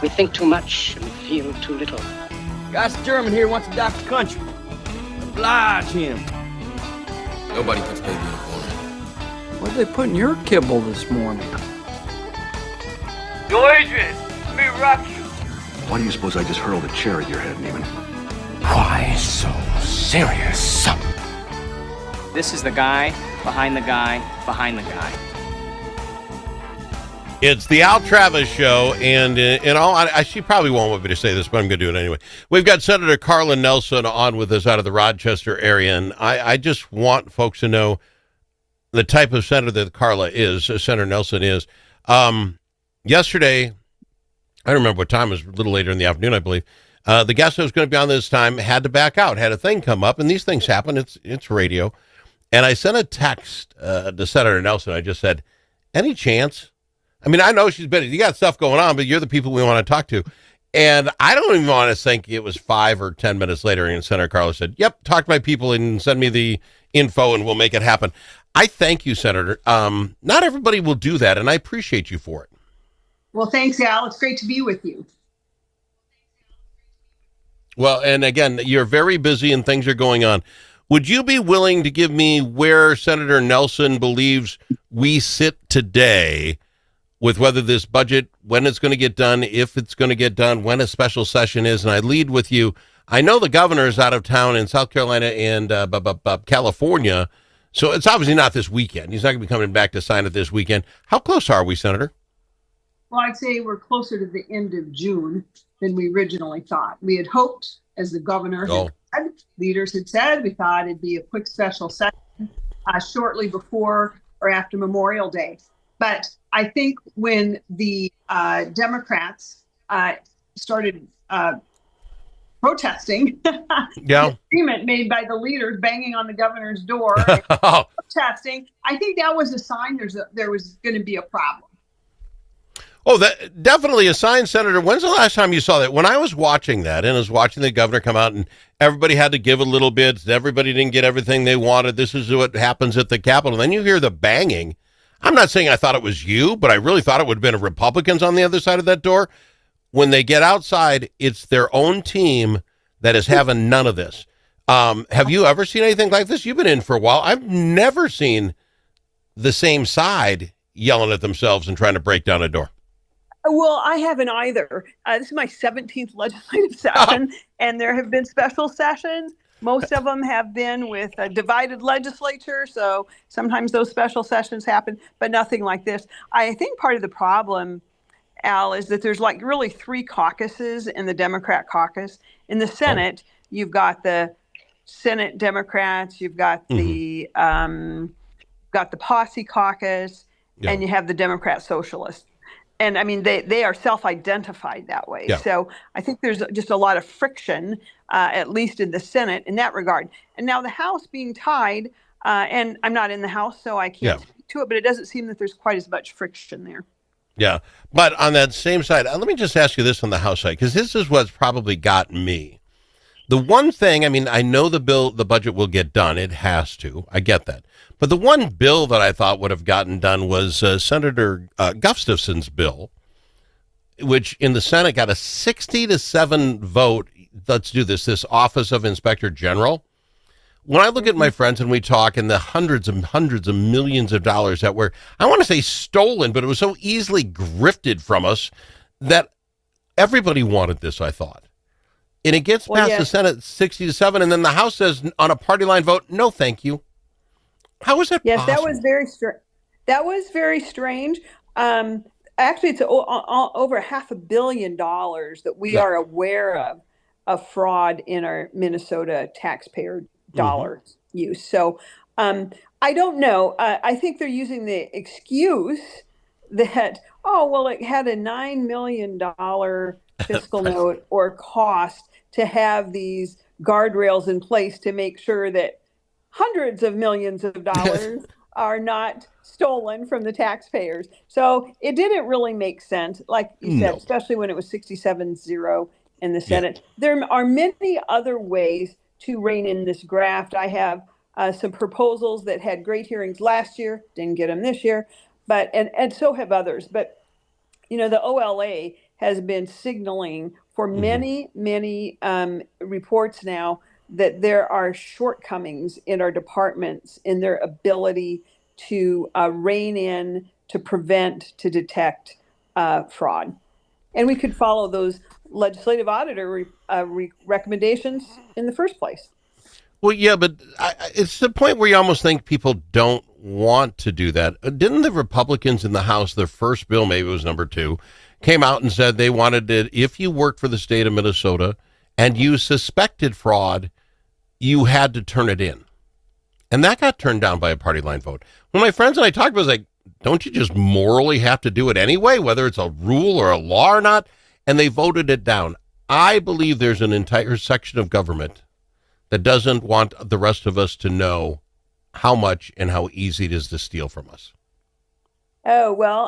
We think too much and feel too little. Guy's German here wants to adopt the country. Oblige him. Nobody puts baby in a corner. What'd they put in your kibble this morning? Yo, Adrian, let me rock you. Why do you suppose I just hurled a chair at your head, Neiman? Why so serious? This is the guy behind the guy behind the guy. It's the Al Travis Show, and she probably won't want me to say this, but I'm going to do it anyway. We've got Senator Carla Nelson on with us out of the Rochester area, and I just want folks to know the type of senator that Carla is, Senator Nelson is. Yesterday, I don't remember what time, it was a little later in the afternoon, I believe, the guest that was going to be on this time had to back out, had a thing come up, and these things happen, it's radio. And I sent a text to Senator Nelson. I just said, any chance? I mean, I know she's busy. You got stuff going on, but you're the people we want to talk to. And I don't even want to think it was 5 or 10 minutes later, and Senator Carla said, yep, talk to my people and send me the info, and we'll make it happen. I thank you, Senator. Not everybody will do that, and I appreciate you for it. Well, thanks, Al. It's great to be with you. Well, and again, you're very busy and things are going on. Would you be willing to give me where Senator Nelson believes we sit today with whether this budget, when it's going to get done, if it's going to get done, when a special session is? And I lead with you. I know the governor is out of town in South Carolina and California, so it's obviously not this weekend. He's not going to be coming back to sign it this weekend. How close are we, Senator? Well, I'd say we're closer to the end of June than we originally thought. We had hoped, as the governor had said, leaders had said, we thought it'd be a quick special session shortly before or after Memorial Day. But I think when the Democrats started protesting, the agreement made by the leaders banging on the governor's door, protesting, I think that was a sign there was going to be a problem. Oh, that definitely a sign, Senator. When's the last time you saw that? When I was watching that and I was watching the governor come out and everybody had to give a little bit, everybody didn't get everything they wanted. This is what happens at the Capitol. Then you hear the banging. I'm not saying I thought it was you, but I really thought it would have been Republicans on the other side of that door. When they get outside, it's their own team that is having none of this. Have you ever seen anything like this? You've been in for a while. I've never seen the same side yelling at themselves and trying to break down a door. Well, I haven't either. This is my 17th legislative session, and there have been special sessions. Most of them have been with a divided legislature, so sometimes those special sessions happen, but nothing like this. I think part of the problem, Al, is that there's like really 3 caucuses in the Democrat caucus. In the Senate, you've got the Senate Democrats, you've got the Posse caucus, and you have the Democrat Socialists. And I mean, they are self-identified that way. Yeah. So I think there's just a lot of friction, at least in the Senate in that regard. And now the House being tied, and I'm not in the House, so I can't speak to it, but it doesn't seem that there's quite as much friction there. Yeah. But on that same side, let me just ask you this on the House side, because this is what's probably got me. The one thing, I mean, I know the budget will get done. It has to. I get that. But the one bill that I thought would have gotten done was Senator Gustafson's bill, which in the Senate got a 60-7 vote. Let's do this Office of Inspector General. When I look at my friends and we talk and the hundreds of millions of dollars that were, I want to say stolen, but it was so easily grifted from us that everybody wanted this, I thought. And it gets past the Senate 60-7, and then the House says on a party line vote, no, thank you. How is that possible? That was very strange. That was very strange. Actually, it's over $500 million that we are aware of fraud in our Minnesota taxpayer dollars use. So I don't know. I think they're using the excuse that, it had a $9 million fiscal note or cost to have these guardrails in place to make sure that hundreds of millions of dollars are not stolen from the taxpayers. So it didn't really make sense, like you said, especially when it was 67-0 in the Senate. There are many other ways to rein in this graft. I have some proposals that had great hearings last year, didn't get them this year, but and so have others. But, the OLA has been signaling for many reports now that there are shortcomings in our departments in their ability to rein in, to prevent, to detect fraud. And we could follow those legislative auditor recommendations in the first place. Well, yeah, but it's the point where you almost think people don't want to do that. Didn't the Republicans in the House, their first bill, maybe it was number 2, came out and said they wanted it, if you worked for the state of Minnesota and you suspected fraud, you had to turn it in. And that got turned down by a party line vote. When my friends and I talked about it, I was like, don't you just morally have to do it anyway, whether it's a rule or a law or not? And they voted it down. I believe there's an entire section of government that doesn't want the rest of us to know how much and how easy it is to steal from us. Oh, well,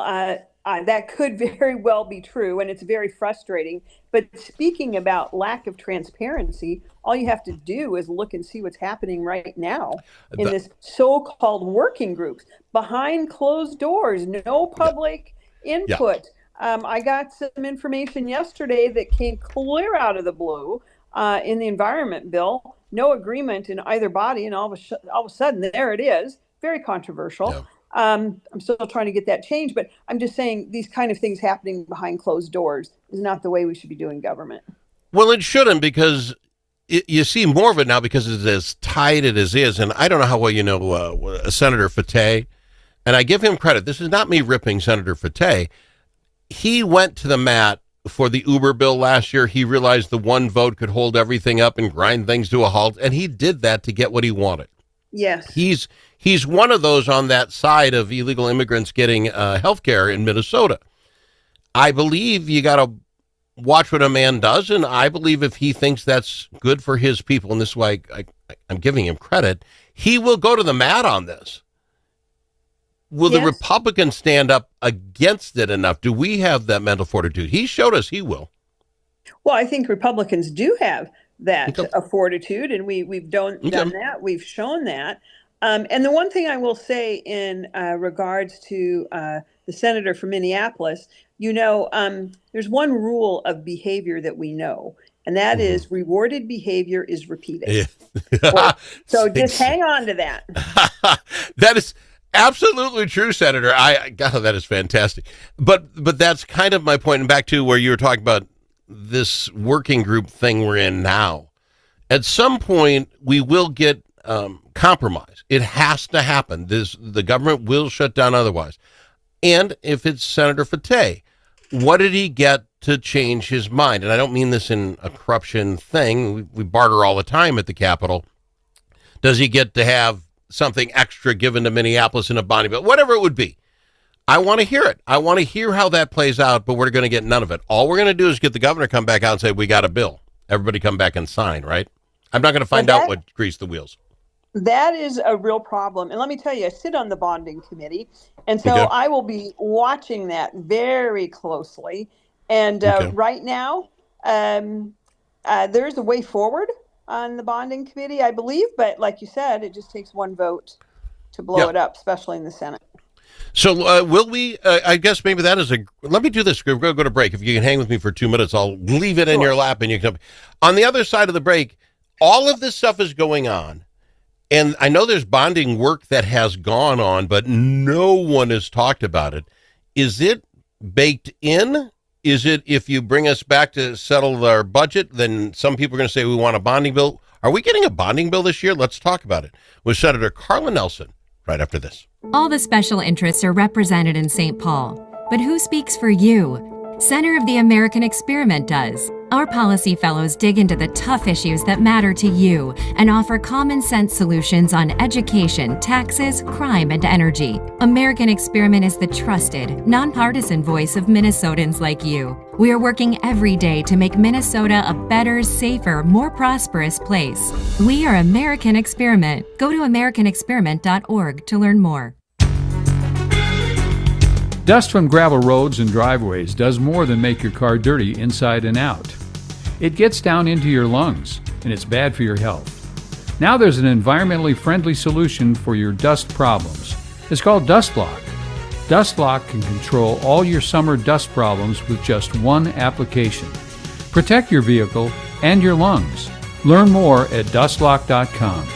that could very well be true, and it's very frustrating. But speaking about lack of transparency, all you have to do is look and see what's happening right now in this so-called working groups behind closed doors, no public input. I got some information yesterday that came clear out of the blue in the environment bill. No agreement in either body, and all of a sudden, there it is. Very controversial. Yeah. I'm still trying to get that changed, but I'm just saying these kind of things happening behind closed doors is not the way we should be doing government. Well, it shouldn't, because you see more of it now because it's as tight as it is. And I don't know how well you know Senator Fateh, and I give him credit. This is not me ripping Senator Fateh. He went to the mat for the Uber bill last year. He realized the one vote could hold everything up and grind things to a halt, and he did that to get what he wanted. Yes. He's one of those on that side of illegal immigrants getting health care in Minnesota. I believe you got to watch what a man does, and I believe if he thinks that's good for his people, and this is why I'm giving him credit, he will go to the mat on this. Will the Republicans stand up against it enough? Do we have that mental fortitude? He showed us he will. Well, I think Republicans do have that fortitude, and we've done that. We've shown that. And the one thing I will say in regards to the senator from Minneapolis, there's one rule of behavior that we know, and that is rewarded behavior is repeated. Yeah. So just hang on to that. That is absolutely true, Senator. God, that is fantastic. But that's kind of my point. And back to where you were talking about this working group thing we're in now. At some point, we will get compromise. It has to happen. The government will shut down otherwise. And if it's Senator Fateh, what did he get to change his mind? And I don't mean this in a corruption thing. We barter all the time at the Capitol. Does he get to have something extra given to Minneapolis in a bonding bill? Whatever it would be. I want to hear it. I want to hear how that plays out, but we're going to get none of it. All we're going to do is get the governor to come back out and say, we got a bill. Everybody come back and sign, right? I'm not going to find out what greased the wheels. That is a real problem. And let me tell you, I sit on the bonding committee, and so I will be watching that very closely. And right now, there's a way forward on the bonding committee, I believe. But like you said, it just takes one vote to blow it up, especially in the Senate. So will we, I guess maybe that is let me do this. We're going to go to break. If you can hang with me for 2 minutes, I'll leave it in your lap and you can. On the other side of the break, all of this stuff is going on. And I know there's bonding work that has gone on, but no one has talked about it. Is it baked in? Is it, if you bring us back to settle our budget, then some people are going to say we want a bonding bill? Are we getting a bonding bill this year? Let's talk about it with Senator Carla Nelson right after this. All the special interests are represented in St. Paul, but who speaks for you? Center of the American Experiment does. Our policy fellows dig into the tough issues that matter to you and offer common sense solutions on education, taxes, crime, and energy. American Experiment is the trusted, nonpartisan voice of Minnesotans like you. We are working every day to make Minnesota a better, safer, more prosperous place. We are American Experiment. Go to americanexperiment.org to learn more. Dust from gravel roads and driveways does more than make your car dirty inside and out. It gets down into your lungs, and it's bad for your health. Now there's an environmentally friendly solution for your dust problems. It's called Dust Block. DustLock can control all your summer dust problems with just one application. Protect your vehicle and your lungs. Learn more at dustlock.com.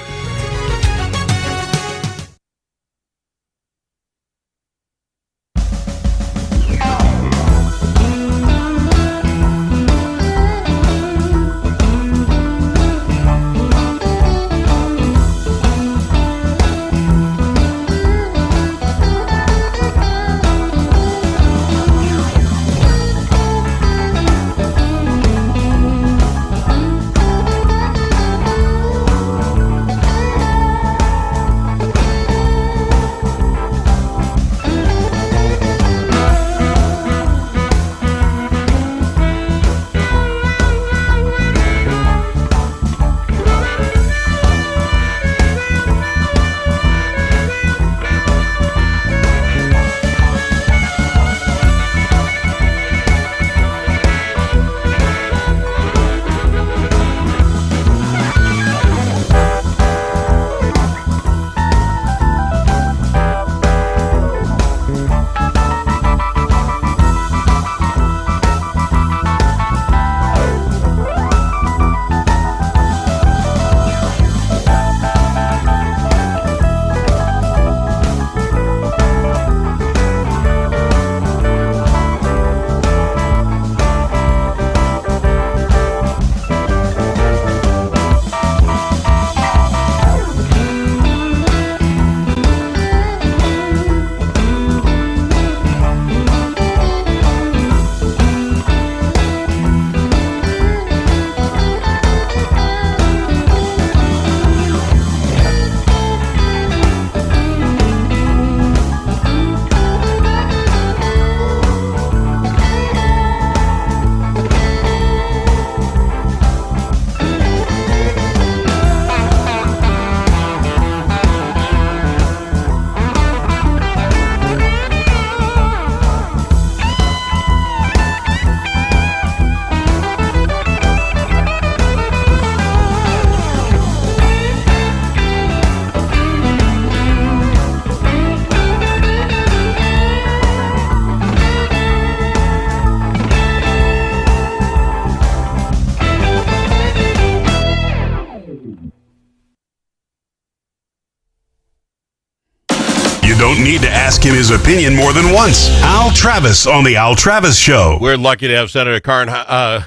Don't need to ask him his opinion more than once. Al Travis on the Al Travis Show. We're lucky to have Senator Carla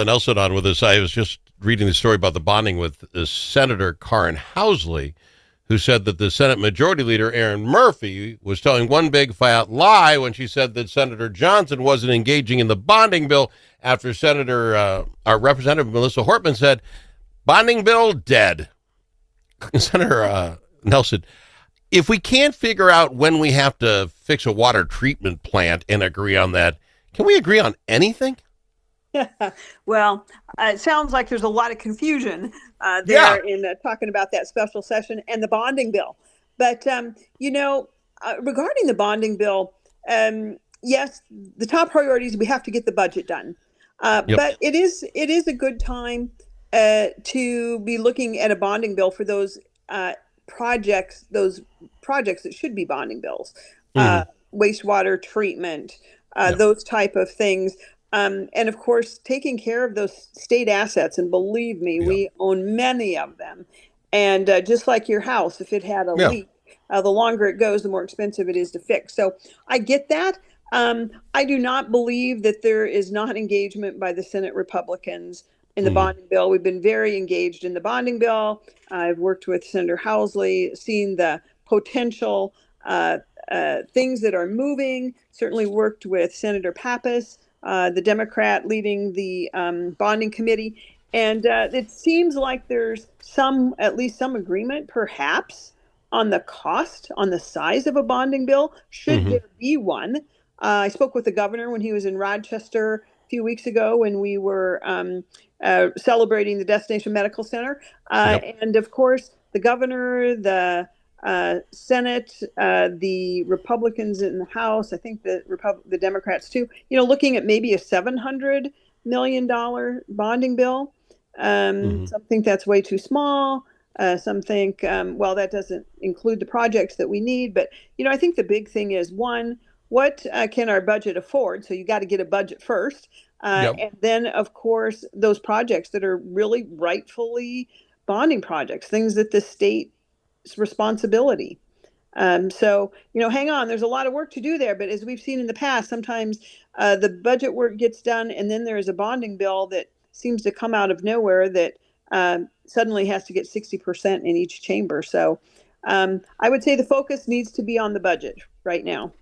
Nelson on with us. I was just reading the story about the bonding with Senator Karen Housley, who said that the Senate Majority Leader Aaron Murphy was telling one big fat lie when she said that Senator Johnson wasn't engaging in the bonding bill after our Representative Melissa Hortman said, bonding bill dead. Senator Nelson, if we can't figure out when we have to fix a water treatment plant and agree on that, can we agree on anything? Well, it sounds like there's a lot of confusion in talking about that special session and the bonding bill. But, regarding the bonding bill, yes, the top priority is we have to get the budget done. But it is a good time to be looking at a bonding bill for those projects that should be bonding bills, wastewater treatment, those type of things. And of course, taking care of those state assets. And believe me, we own many of them. And just like your house, if it had a leak, the longer it goes, the more expensive it is to fix. So I get that. I do not believe that there is not engagement by the Senate Republicans in the bonding bill. We've been very engaged in the bonding bill. I've worked with Senator Housley, seen the potential things that are moving, certainly worked with Senator Pappas, the Democrat leading the bonding committee. And it seems like there's at least some agreement, perhaps, on the cost, on the size of a bonding bill, should there be one. I spoke with the governor when he was in Rochester a few weeks ago when we were celebrating the Destination Medical Center. And of course, the governor, the Senate, the Republicans in the House, I think the Democrats too, looking at maybe a $700 million bonding bill. Some think that's way too small. Some think, well, that doesn't include the projects that we need. But, I think the big thing is, one, what can our budget afford? So you got to get a budget first. Yep. And then, of course, those projects that are really rightfully bonding projects, things that the state's responsibility. So, hang on, there's a lot of work to do there. But as we've seen in the past, sometimes the budget work gets done and then there's a bonding bill that seems to come out of nowhere that suddenly has to get 60% in each chamber. So I would say the focus needs to be on the budget right now.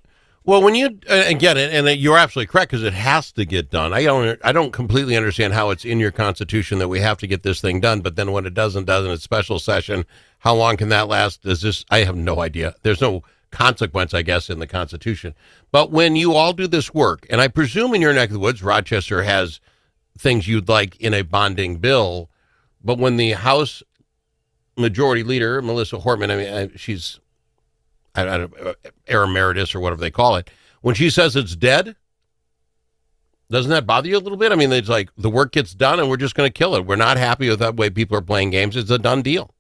Well, when you again, and you're absolutely correct, because it has to get done. I don't completely understand how it's in your Constitution that we have to get this thing done, but then when it doesn't, it's special session. How long can that last? I have no idea. There's no consequence, I guess, in the Constitution. But when you all do this work, and I presume in your neck of the woods, Rochester has things you'd like in a bonding bill, but when the House Majority Leader, Melissa Hortman, she's I don't know, air emeritus or whatever they call it, when she says it's dead, doesn't that bother you a little bit? I mean, it's like the work gets done and we're just going to kill it. We're not happy with that way people are playing games. It's a done deal.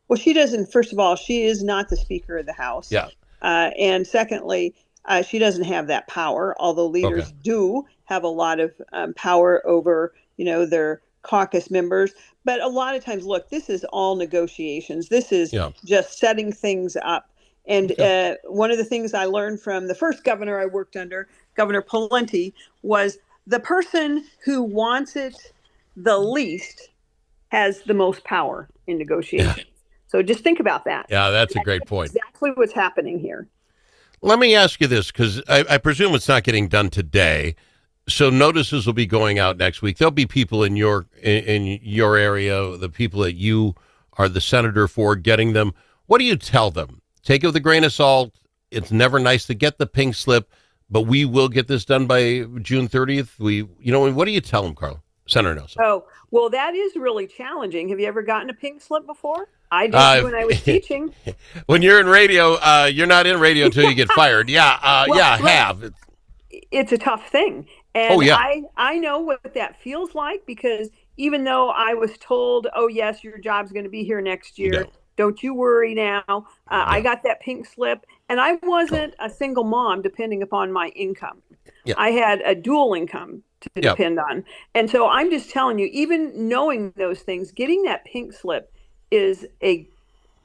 Well, she doesn't, first of all, she is not the Speaker of the House. Yeah. And secondly, she doesn't have that power, although leaders do have a lot of power over, their caucus members. But a lot of times, look, this is all negotiations. This is just setting things up. And one of the things I learned from the first governor I worked under, Governor Pawlenty, was the person who wants it the least has the most power in negotiations. Yeah. So just think about that. Yeah, that's a great point. Exactly what's happening here. Let me ask you this, because I presume it's not getting done today. So notices will be going out next week. There'll be people in your area, the people that you are the senator for, getting them. What do you tell them? Take it with a grain of salt. It's never nice to get the pink slip, but we will get this done by June 30th. What do you tell them, Carla? Senator Nelson. Oh, well, that is really challenging. Have you ever gotten a pink slip before? I did when I was teaching. When you're in radio, you're not in radio until you get fired. Yeah, I have. It's a tough thing. And I know what that feels like, because even though I was told, oh, yes, your job's going to be here next year. Don't you worry now. I got that pink slip, and I wasn't a single mom depending upon my income. Yeah. I had a dual income to depend on. And so I'm just telling you, even knowing those things, getting that pink slip is a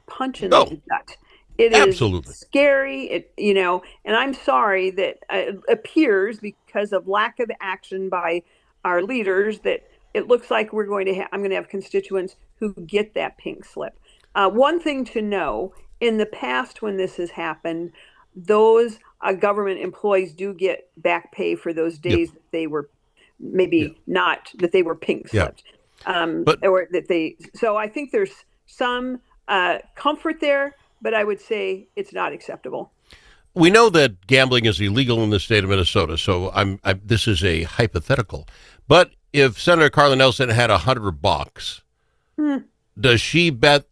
punch in the gut. It is scary, and I'm sorry that it appears, because of lack of action by our leaders, that it looks like I'm going to have constituents who get that pink slip. One thing to know, in the past when this has happened, those government employees do get back pay for those days that they were not, that they were pink slipped. So I think there's some comfort there, but I would say it's not acceptable. We know that gambling is illegal in the state of Minnesota, so this is a hypothetical. But if Senator Carla Nelson had $100, does she bet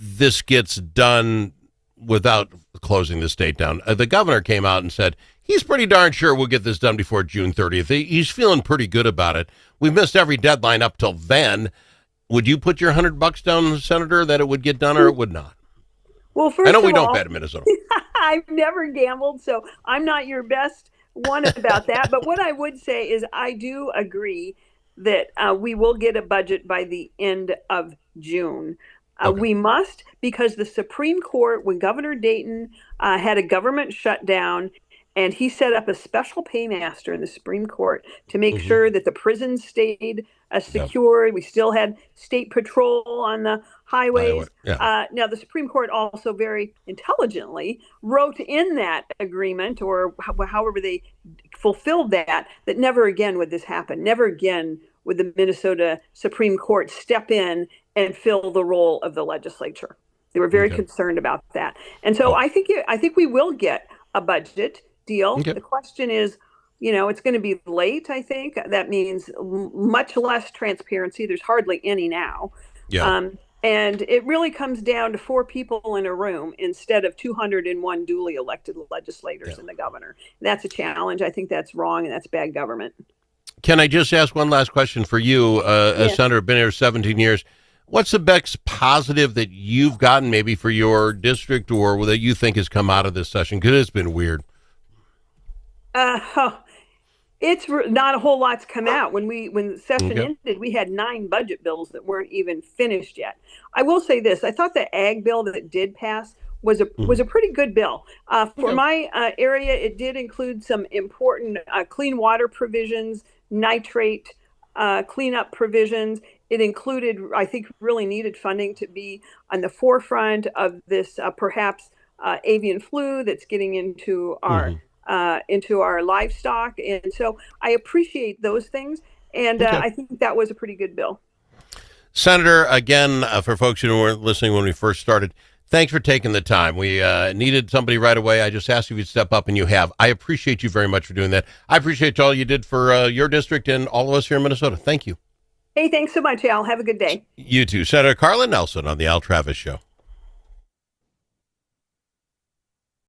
this gets done without closing the state down? The governor came out and said he's pretty darn sure we'll get this done before June 30th. He's feeling pretty good about it. We've missed every deadline up till then. Would you put your $100 down, Senator, that it would get done, or it would not? Well, first I know of we all, don't bet in Minnesota. I've never gambled, so I'm not your best one about that. But what I would say is I do agree that we will get a budget by the end of June. We must, because the Supreme Court, when Governor Dayton had a government shutdown, and he set up a special paymaster in the Supreme Court to make sure that the prisons stayed secure. We still had state patrol on the highways. Now, the Supreme Court also very intelligently wrote in that agreement, or however they fulfilled that never again would this happen. Never again would the Minnesota Supreme Court step in and fill the role of the legislature. They were very concerned about that. And so I think we will get a budget deal. The question is, it's going to be late, I think. That means much less transparency. There's hardly any now. And it really comes down to 4 people in a room instead of 201 duly elected legislators and the governor. That's a challenge. I think that's wrong, and that's bad government. Can I just ask one last question for you, Senator, been here 17 years. What's the best positive that you've gotten maybe for your district or that you think has come out of this session? Because it's been weird. Not a whole lot's come out. When the session Okay. ended, we had 9 budget bills that weren't even finished yet. I will say this: I thought the ag bill that did pass was a pretty good bill for Okay. my area. It did include some important clean water provisions, nitrate cleanup provisions. It included, I think, really needed funding to be on the forefront of this perhaps avian flu that's getting into our livestock, and so I appreciate those things, and Okay. I think that was a pretty good bill. Senator, again, for folks who weren't listening when we first started, thanks for taking the time. We needed somebody right away. I just asked if you'd step up, and you have. I appreciate you very much for doing that. I appreciate all you did for your district and all of us here in Minnesota. Thank you. Hey, thanks so much, Al. Have a good day. You too. Senator Carla Nelson on the Al Travis Show.